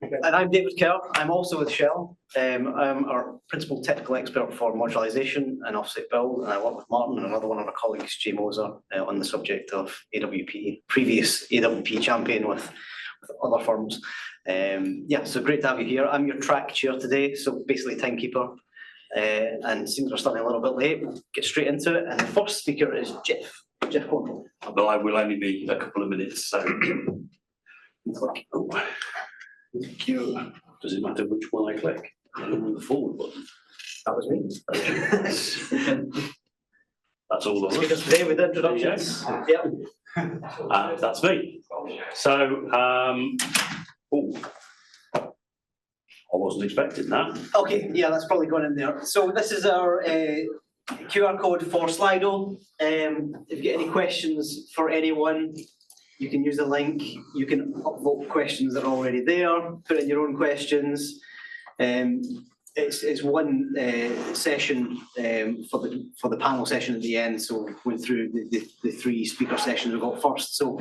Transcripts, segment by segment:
And I'm David Kerr. I'm also with Shell. I'm our principal technical expert for modularisation and offset build, and I work with Martin and another one of our colleagues, Jay Moser, on the subject of AWP, previous AWP champion with other firms. Yeah, so great to have you here. I'm your track chair today, so basically timekeeper. And seems we're starting a little bit late, we'll get straight into it. And the first speaker is Geoff. Geoff Quantrill. But I will only be a couple of minutes, so. Oh. Thank you. Does it matter which one I click? The forward button. That was me. That's all of Speakers us. today with introductions. Yep. That's me. So, I wasn't expecting that. Okay, yeah, that's probably going in there. So this is our QR code for Slido. If you get any questions for anyone, you can use the link. You can upvote questions that are already there, put in your own questions. It's one session for the panel session at the end. So we went through the three speaker sessions we got first. So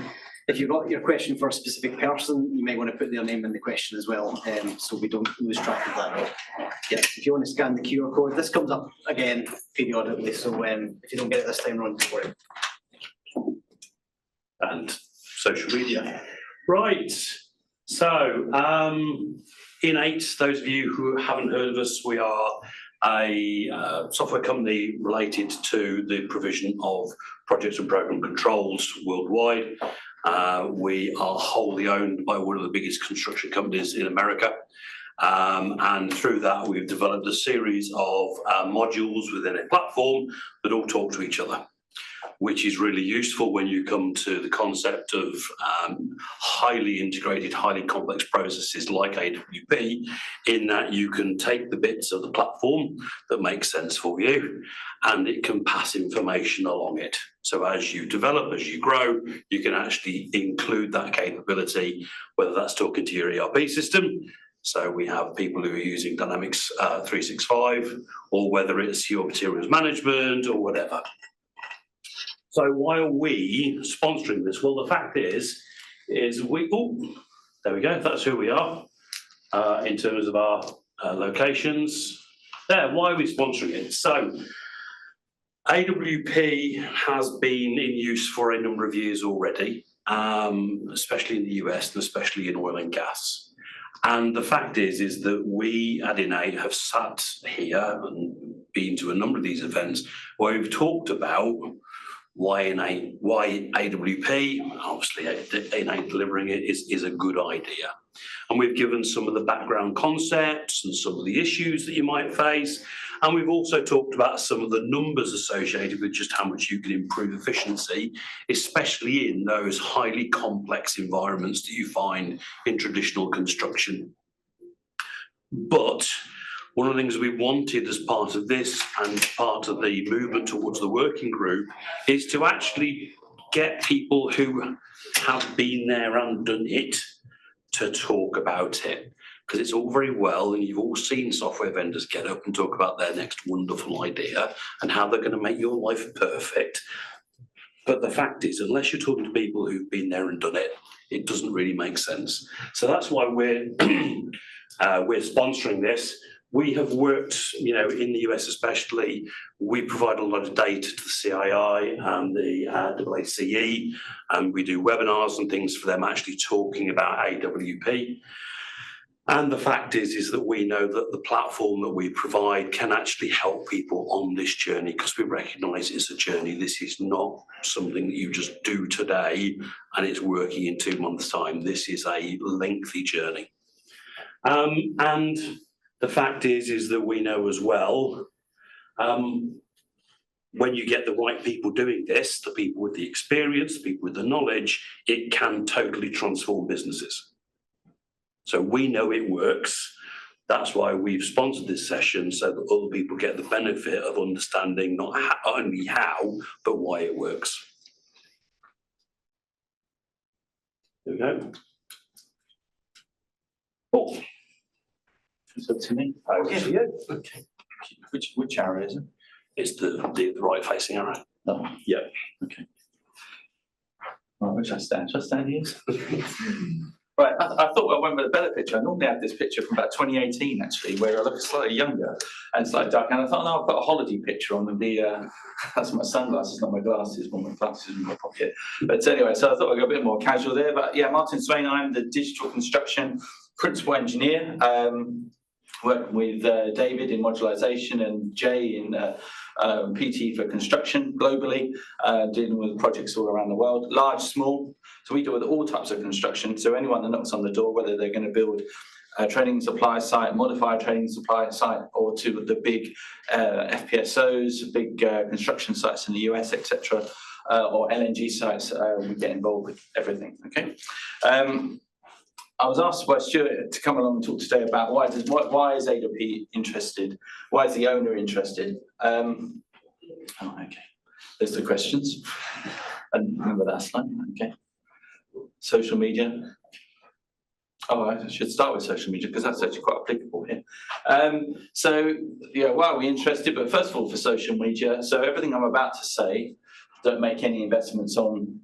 if you've got your question for a specific person, you may want to put their name in the question as well, so we don't lose track of that. Yeah, if you want to scan the QR code, this comes up again periodically. So if you don't get it this time round, don't worry. And social media. Right. So, InEight, those of you who haven't heard of us, we are a software company related to the provision of projects and program controls worldwide. We are wholly owned by one of the biggest construction companies in America. And through that, we've developed a series of modules within a platform that all talk to each other, which is really useful when you come to the concept of highly integrated, highly complex processes like AWP, in that you can take the bits of the platform that make sense for you, and it can pass information along it. So as you develop, as you grow, you can actually include that capability, whether that's talking to your ERP system. So we have people who are using Dynamics 365, or whether it's your materials management or whatever. So why are we sponsoring this? Well, the fact is we, there we go, that's who we are in terms of our locations. There, why are we sponsoring it? So AWP has been in use for a number of years already, especially in the US and especially in oil and gas. And the fact is that we at InEight have sat here and been to a number of these events where we've talked about why AWP, obviously InEight delivering it is a good idea. And we've given some of the background concepts and some of the issues that you might face. And we've also talked about some of the numbers associated with just how much you can improve efficiency, especially in those highly complex environments that you find in traditional construction. But one of the things we wanted as part of this and part of the movement towards the working group is to actually get people who have been there and done it to talk about it. Because it's all very well, and you've all seen software vendors get up and talk about their next wonderful idea and how they're going to make your life perfect. But the fact is, unless you're talking to people who've been there and done it, it doesn't really make sense. So that's why we're sponsoring this. We have worked, in the US especially, we provide a lot of data to the CII and the AACE, and we do webinars and things for them actually talking about AWP. And the fact is that we know that the platform that we provide can actually help people on this journey, because we recognise it's a journey. This is not something that you just do today and it's working in 2 months' time. This is a lengthy journey. And the fact is that we know as well, when you get the right people doing this, the people with the experience, the people with the knowledge, it can totally transform businesses. So we know it works. That's why we've sponsored this session, so that other people get the benefit of understanding not only how, but why it works. There we go. Oh. So to me, Okay, yeah. okay. Which arrow is it? It's the right facing arrow. Oh, Yeah. okay. Right, where should I stand? Should I stand here? Right, I thought I went with a better picture. I normally have this picture from about 2018, actually, where I look slightly younger and slightly dark. And I thought, no, I'll put a holiday picture on and that's my sunglasses, not my glasses, but my glasses in my pocket. But anyway, so I thought I'd go a bit more casual there. But yeah, Martin Swaine, I'm the digital construction principal engineer, working with David in modularisation and Jay in PT for construction globally, dealing with projects all around the world, large, small. So we deal with all types of construction. So anyone that knocks on the door, whether they're going to build a training supply site, modify a training supply site, or to the big FPSOs, big construction sites in the US, etc., or LNG sites, we get involved with everything. Okay. I was asked by Stuart to come along and talk today about why is AWP interested? Why is the owner interested? Okay, there's the questions. And remember that slide, okay. Social media. Oh, I should start with social media because that's actually quite applicable here. So, yeah, why are we interested? But first of all, for social media, so everything I'm about to say, don't make any investments on.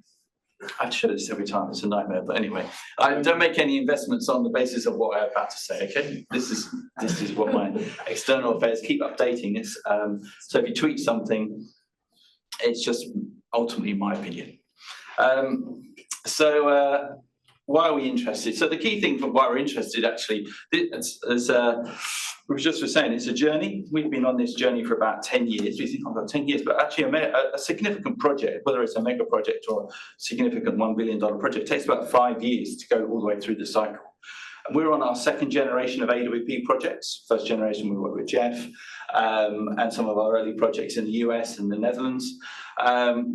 I show this every time, it's a nightmare, but anyway, I don't make any investments on the basis of what I'm about to say, okay? This is what my external affairs keep updating this. So if you tweet something, it's just ultimately my opinion. Why are we interested? So the key thing for why we're interested, actually, as we just were saying, it's a journey. We've been on this journey for about 10 years. We think I've got 10 years, but actually a significant project, whether it's a mega project or a significant $1 billion project, takes about 5 years to go all the way through the cycle. And we're on our second generation of AWP projects. First generation, we work with Geoff and some of our early projects in the US and the Netherlands,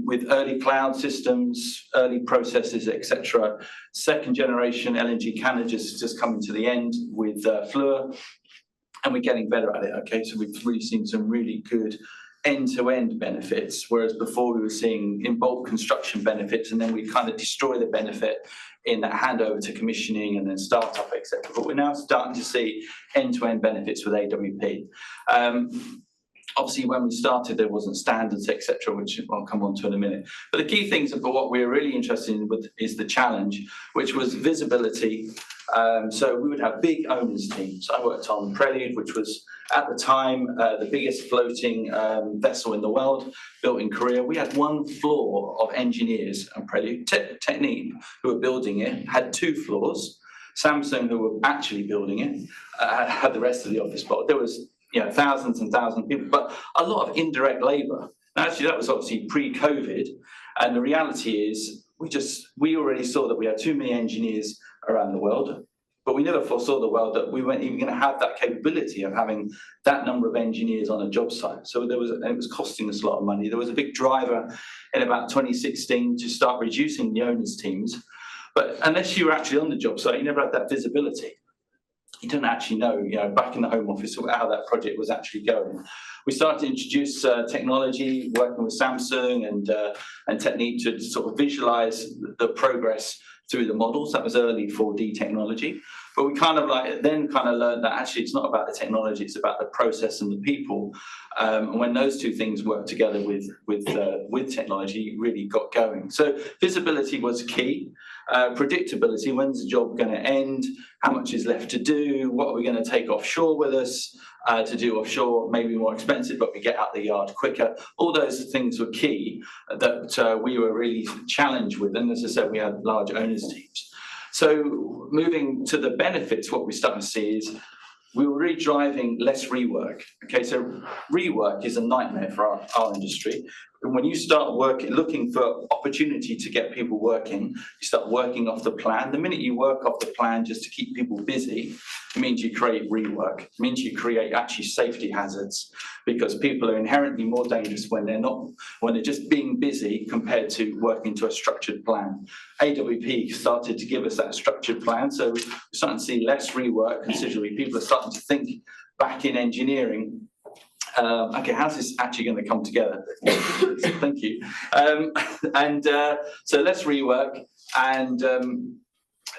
with early cloud systems, early processes, etc. Second generation LNG Canada just coming to the end with Fleur, and we're getting better at it. Okay, so we've really seen some really good end-to-end benefits, whereas before we were seeing in bulk construction benefits, and then we kind of destroy the benefit in that handover to commissioning and then startup, etc. But we're now starting to see end-to-end benefits with AWP. Obviously, when we started, there wasn't standards, etc., which I'll come on to in a minute. But the key things for what we're really interested in is the challenge, which was visibility. So we would have big owners teams. I worked on Prelude, which was at the time the biggest floating vessel in the world, built in Korea. We had one floor of engineers and Prelude. Technique, who were building it, had 2 floors. Samsung, who were actually building it, had the rest of the office block. There was thousands and thousands of people, but a lot of indirect labour. Now, actually, that was obviously pre-COVID, and the reality is we already saw that we had too many engineers around the world, but we never foresaw the world that we weren't even going to have that capability of having that number of engineers on a job site. So it was costing us a lot of money. There was a big driver in about 2016 to start reducing the owners' teams, but unless you were actually on the job site, you never had that visibility. You don't actually know, back in the Home Office, how that project was actually going. We started to introduce technology, working with Samsung and Technique to sort of visualize the progress through the models. That was early 4D technology. But we kind of learned that actually it's not about the technology, it's about the process and the people. And when those two things work together with technology, it really got going. So visibility was key. Predictability, when's the job going to end? How much is left to do? What are we going to take offshore with us to do offshore? Maybe more expensive, but we get out the yard quicker. All those things were key that we were really challenged with. And as I said, we had large owners teams. So moving to the benefits, what we're starting to see is we were really driving less rework. Okay, so rework is a nightmare for our industry. And when you start looking for opportunity to get people working, you start working off the plan. The minute you work off the plan just to keep people busy, it means you create rework. It means you create actually safety hazards, because people are inherently more dangerous when they're just being busy compared to working to a structured plan. AWP started to give us that structured plan, so we're starting to see less rework considerably. People are starting to think back in engineering. Okay, how's this actually going to come together? Thank you. So let's rework, and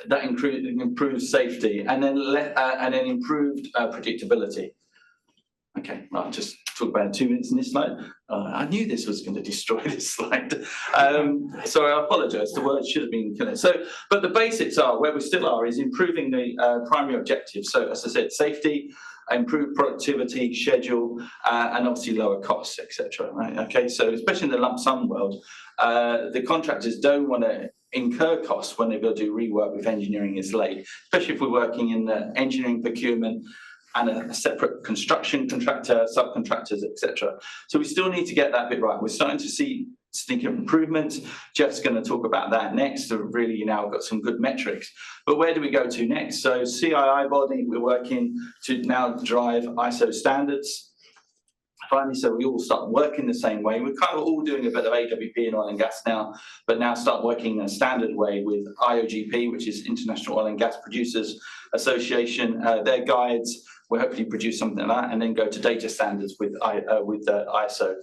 that improves safety, and then improved predictability. Okay, I'll just talk about it 2 minutes in this slide. I knew this was going to destroy this slide. So I apologise, the word should have been connected. So, but the basics are, where we still are, is improving the primary objectives. So as I said, safety, improved productivity, schedule, and obviously lower costs, etc. Right? Okay, so especially in the lump sum world, the contractors don't want to incur costs when they go do rework if engineering is late, especially if we're working in the engineering procurement and a separate construction contractor, subcontractors, etc. So we still need to get that bit right. We're starting to see significant improvements. Geoff's going to talk about that next. So really, you now got some good metrics. But where do we go to next? So CII body, we're working to now drive ISO standards. Finally, so we all start working the same way. We're kind of all doing a bit of AWP in oil and gas now, but now start working in a standard way with IOGP, which is International Oil and Gas Producers Association, their guides. We'll hopefully produce something like that, and then go to data standards with ISO.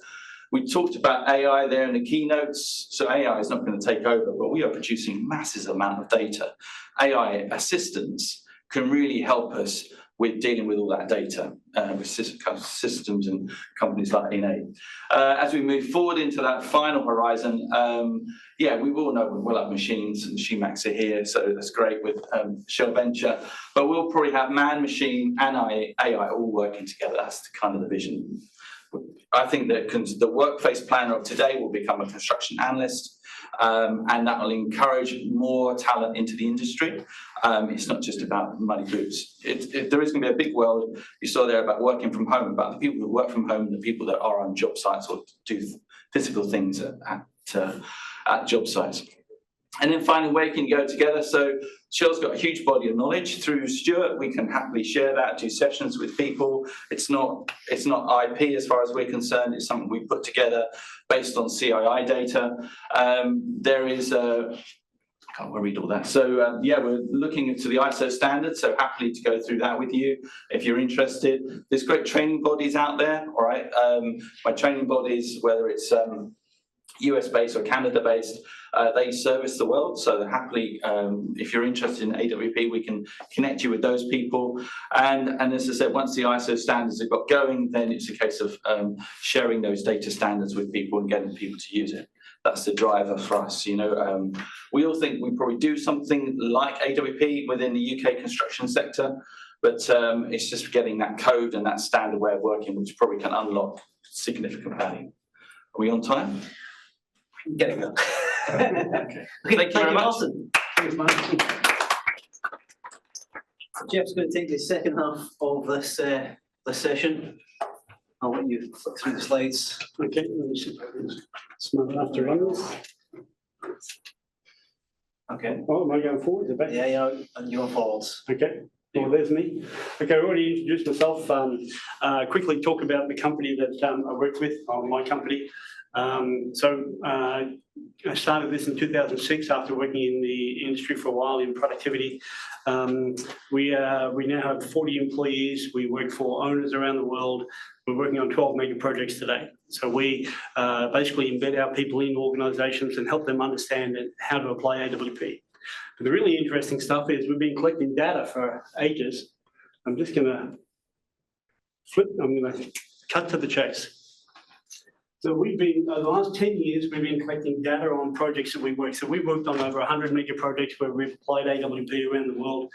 We talked about AI there in the keynotes. So AI is not going to take over, but we are producing massive amount of data. AI assistants can really help us with dealing with all that data with systems and companies like InEight. As we move forward into that final horizon, yeah, we will know we'll have machines, and Max are here, so that's great with Shell Venture. But we'll probably have man, machine, and AI all working together. That's the kind of the vision. I think that the workplace planner of today will become a construction analyst. And that will encourage more talent into the industry. It's not just about muddy boots. There is going to be a big world, you saw there, about working from home, about the people who work from home and the people that are on job sites or do physical things at job sites. And then finally, where can you go together? So Shell's got a huge body of knowledge. Through Stuart, we can happily share that, do sessions with people. It's not IP as far as we're concerned. It's something we put together based on CII data. There is I can't read all that. So yeah, we're looking into the ISO standards, so happily to go through that with you if you're interested. There's great training bodies out there, all right? My training bodies, whether it's US-based or Canada-based, they service the world, so happily, if you're interested in AWP, we can connect you with those people. And as I said, once the ISO standards have got going, then it's a case of sharing those data standards with people and getting people to use it. That's the driver for us. You know, we all think we probably do something like AWP within the UK construction sector, but it's just getting that code and that standard way of working, which probably can unlock significant value. Are we on time? Getting there. Okay. Thank you very much. Martin. Thanks, Martin. Geoff's going to take the second half of this session. I'll let you flick through the slides. Okay, let me see if I can smart enough to run this. Okay. Oh, am I going forward? Yeah, yeah, and you're forwards. Okay. Well, there's me. Okay, I already introduced myself. Quickly talk about the company that I work with, my company. I started this in 2006 after working in the industry for a while in productivity. We now have 40 employees. We work for owners around the world. We're working on 12 mega projects today. So we basically embed our people in organisations and help them understand how to apply AWP. But the really interesting stuff is we've been collecting data for ages. I'm just going to I'm going to cut to the chase. So we've been, the last 10 years, we've been collecting data on projects that we work. So we've worked on over 100 mega projects where we've applied AWP around the world.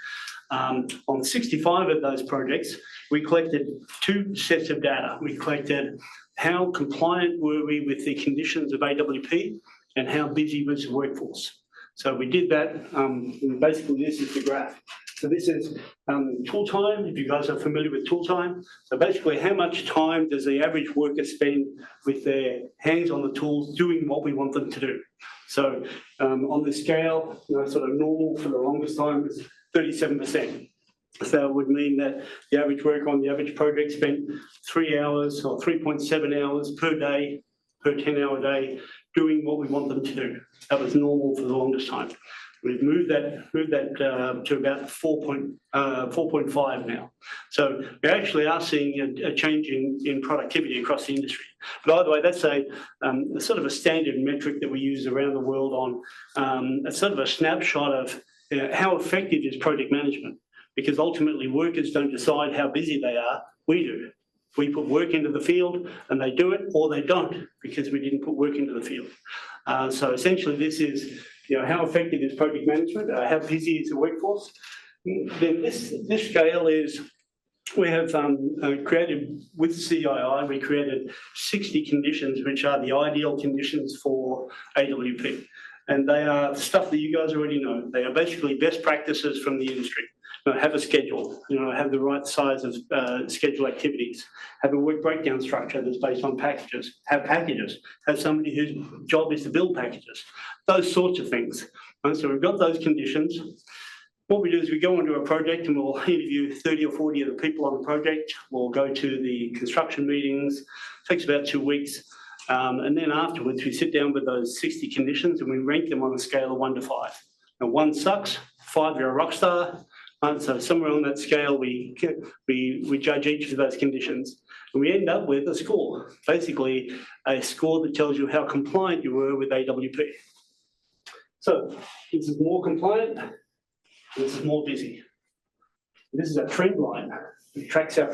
On 65 of those projects, we collected 2 sets of data. We collected how compliant were we with the conditions of AWP and how busy was the workforce. So we did that, and basically this is the graph. So this is tool time, if you guys are familiar with tool time. So basically how much time does the average worker spend with their hands on the tools doing what we want them to do. So on the scale, sort of normal for the longest time is 37%. So it would mean that the average worker on the average project spent 3 hours or 3.7 hours per day, per 10-hour day, doing what we want them to do. That was normal for the longest time. We've moved that to about 4.5 now. So we actually are seeing a change in productivity across the industry. But either way, that's a sort of a standard metric that we use around the world on a sort of a snapshot of how effective is project management. Because ultimately workers don't decide how busy they are, we do. We put work into the field and they do it, or they don't, because we didn't put work into the field. So essentially this is, how effective is project management? How busy is the workforce? Then this scale is, we have created, with CII, we created 60 conditions, which are the ideal conditions for AWP. And they are stuff that you guys already know. They are basically best practices from the industry. Have a schedule, have the right size of schedule activities, have a work breakdown structure that's based on packages, have somebody whose job is to build packages, those sorts of things. Right? So we've got those conditions. What we do is we go onto a project and we'll interview 30 or 40 of the people on the project. We'll go to the construction meetings. It takes about 2 weeks. And then afterwards, we sit down with those 60 conditions and we rank them on a scale of 1 to 5. Now, 1 sucks, 5 you're a rock star. So somewhere on that scale, we judge each of those conditions. And we end up with a score, basically a score that tells you how compliant you were with AWP. So this is more compliant, this is more busy. This is a trend line that tracks our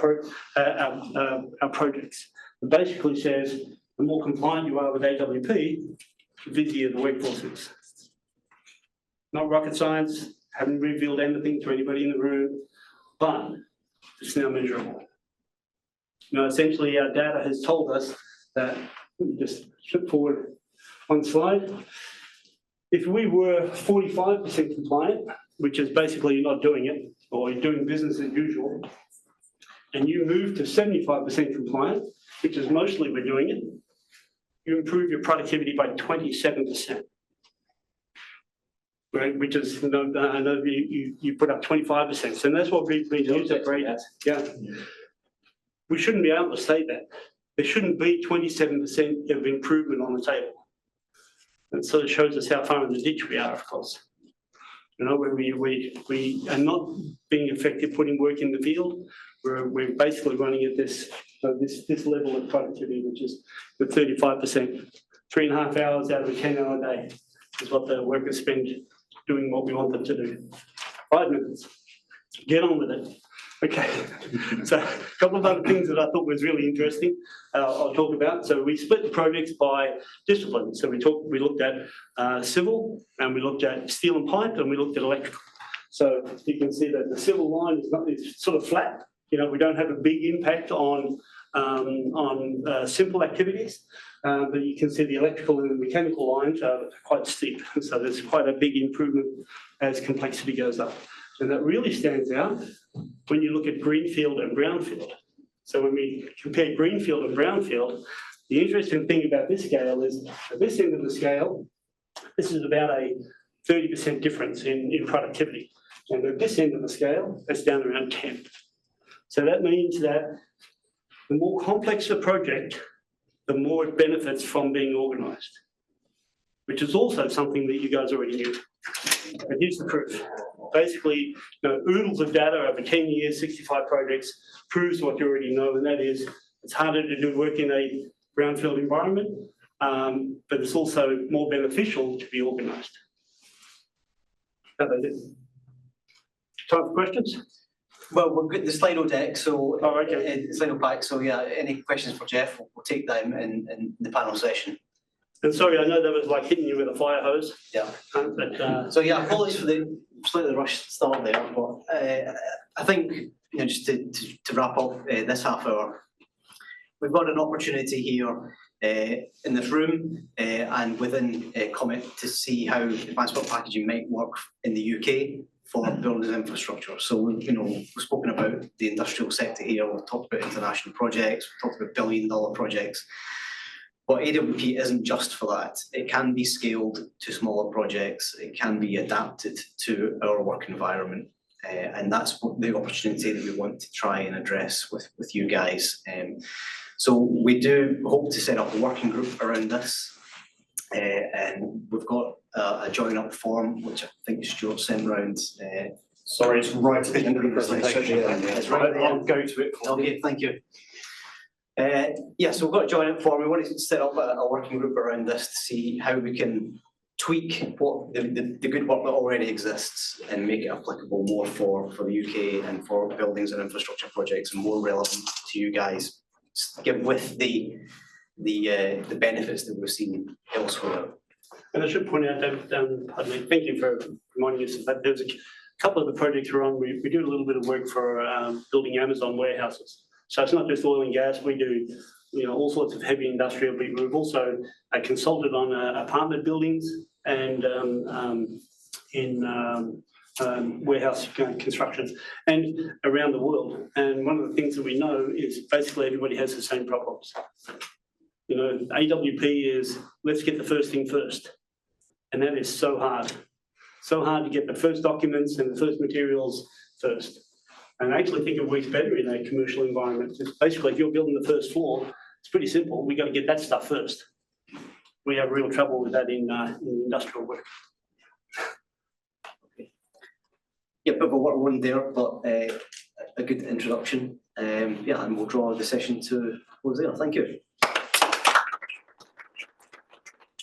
projects. It basically says the more compliant you are with AWP, the busier the workforce is. Not rocket science, haven't revealed anything to anybody in the room, but it's now measurable. Essentially our data has told us that, just flip forward 1 slide, if we were 45% compliant, which is basically you're not doing it, or you're doing business as usual, and you move to 75% compliant, which is mostly we're doing it, you improve your productivity by 27%. Right, which is, you put up 25%. So that's what we've been used at grade. Yeah. We shouldn't be able to say that. There shouldn't be 27% of improvement on the table. It sort of shows us how far in the ditch we are, of course. Where we are not being effective putting work in the field. We're basically running at this level of productivity, which is the 35%, 3.5 hours out of a 10-hour day is what the workers spend doing what we want them to do. 5 minutes. Get on with it. Okay. So a couple of other things that I thought was really interesting, I'll talk about. So we split the projects by discipline. So we looked at civil, and we looked at steel and pipe, and we looked at electrical. So you can see that the civil line is sort of flat. We don't have a big impact on simple activities. But you can see the electrical and the mechanical lines are quite steep. So there's quite a big improvement as complexity goes up. And that really stands out when you look at greenfield and brownfield. So when we compare greenfield and brownfield, the interesting thing about this scale is at this end of the scale, this is about a 30% difference in productivity. And at this end of the scale, that's down around 10. So that means that the more complex the project, the more it benefits from being organised, which is also something that you guys already knew. But here's the proof. Basically, oodles of data over 10 years, 65 projects, proves what you already know, and that is it's harder to do work in a brownfield environment, but it's also more beneficial to be organised. Time for questions? Well, we've got the Slido deck, so okay. Slido pack. So yeah, any questions for Geoff? We'll take them in the panel session. And sorry, I know that was like hitting you with a fire hose. Yeah. But, so yeah, apologies for the slightly rushed start there, but I think just to wrap up this half hour, we've got an opportunity here in this room and within Comet to see how advanced bulk packaging might work in the UK for buildings infrastructure. So we've spoken about the industrial sector here. We've talked about international projects. We've talked about billion-dollar projects. But AWP isn't just for that. It can be scaled to smaller projects. It can be adapted to our work environment. And that's the opportunity that we want to try and address with you guys. So we do hope to set up a working group around this. And we've got a join up form, which I think Stuart sent round. Sorry, it's right at the end of the presentation. It's right there. I'll go to it. Okay, thank you. Yeah, so we've got a join up form. We wanted to set up a working group around this to see how we can tweak what the good work that already exists and make it applicable more for the UK and for buildings and infrastructure projects and more relevant to you guys give with the benefits that we've seen elsewhere. And I should point out that, pardon me, thank you for reminding us of that. There's a couple of the projects we're on, we do a little bit of work for building Amazon warehouses. So it's not just oil and gas, we do all sorts of heavy industrial, but we've also consulted on apartment buildings and warehouse constructions and around the world. And one of the things that we know is basically everybody has the same problems. AWP is, let's get the first thing first. And that is so hard. So hard to get the first documents and the first materials first. And I actually think it works better in a commercial environment. It's basically, if you're building the first floor, it's pretty simple. We got to get that stuff first. We have real trouble with that in industrial work. Yeah, but what one there, but a good introduction. And we'll draw the session to close there. Thank you.